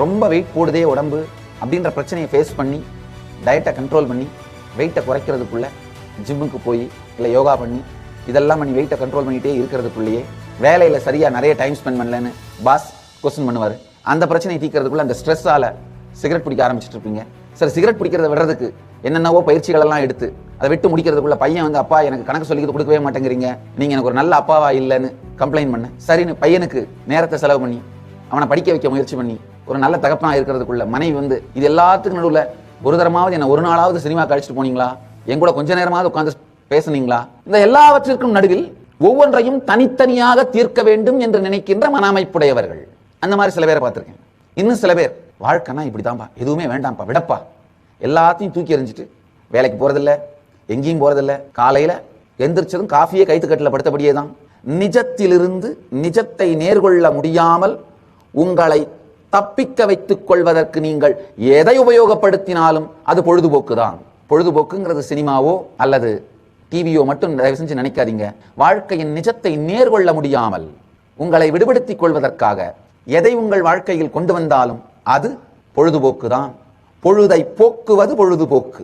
ரொம்ப வெயிட் போடுதே உடம்பு அப்படின்ற பிரச்சனையை ஃபேஸ் பண்ணி டயட்டை கண்ட்ரோல் பண்ணி வெயிட்டை குறைக்கிறதுக்குள்ள ஜிம்முக்கு போய் இல்லை யோகா பண்ணி இதெல்லாம் பண்ணி வெயிட்டை கண்ட்ரோல் பண்ணிகிட்டே இருக்கிறதுக்குள்ளேயே வேலையில் சரியாக நிறைய டைம் ஸ்பெண்ட் பண்ணலன்னு பாஸ் கொஸ்டின் பண்ணுவார். அந்த பிரச்சனையை தீர்க்கிறதுக்குள்ள அந்த ஸ்ட்ரெஸ்ஸால் சிகரெட் பிடிக்க ஆரம்பிச்சுட்டு இருப்பீங்க. சரி, சிகரெட் பிடிக்கிறத விடுறதுக்கு என்னென்னவோ பயிற்சிகளெல்லாம் எடுத்து அதை விட்டு முடிக்கிறதுக்குள்ள பையன் வந்து அப்பா எனக்கு கணக்கு சொல்லிக்கிட்டு கொடுக்கவே மாட்டேங்கிறீங்க, நீங்கள் எனக்கு ஒரு நல்ல அப்பாவா இல்லைன்னு கம்ப்ளைண்ட் பண்ண. சரின்னு பையனுக்கு நேரத்தை செலவு பண்ணி அவனை படிக்க வைக்க முயற்சி பண்ணி ஒரு நல்ல தகப்பனாக இருக்கிறதுக்குள்ள மனைவி வந்து இது எல்லாத்துக்கும் நடுவில் ஒரு தரமாவது என்ன ஒரு நாளாவது சினிமா கழிச்சிட்டு போனீங்களா, என் கூட கொஞ்ச நேரமாவது உட்காந்து பேசுனீங்களா, இந்த எல்லாவற்றிற்கும் நடுவில் ஒவ்வொன்றையும் தனித்தனியாக தீர்க்க வேண்டும் என்று நினைக்கின்ற மன அமைப்புடையவர்கள். அந்த மாதிரி சில பேரை பார்த்துருக்கேன். இன்னும் சில பேர் வாழ்க்கைனா இப்படிதான்ப்பா, எதுவுமே வேண்டாம்ப்பா, விடப்பா, எல்லாத்தையும் தூக்கி எறிஞ்சிட்டு வேலைக்கு போறதில்ல, எங்கேயும் போறதில்ல, காலையில எந்திரிச்சதும் காஃபியே கைத்துக்கட்டில் படுத்தபடியே தான். நிஜத்திலிருந்து நிஜத்தை நேர்கொள்ள முடியாமல் உங்களை தப்பிக்க வைத்துக் கொள்வதற்கு நீங்கள் எதை உபயோகப்படுத்தினாலும் அது பொழுதுபோக்கு தான். பொழுதுபோக்குங்கிறது சினிமாவோ அல்லது டிவியோ மட்டும் தயவு செஞ்சு நினைக்காதீங்க. வாழ்க்கையின் நிஜத்தை நேர்கொள்ள முடியாமல் உங்களை விடுபடுத்திக் கொள்வதற்காக எதை உங்கள் வாழ்க்கையில் கொண்டு வந்தாலும் அது பொழுதுபோக்கு தான். பொழுதை போக்குவது பொழுதுபோக்கு.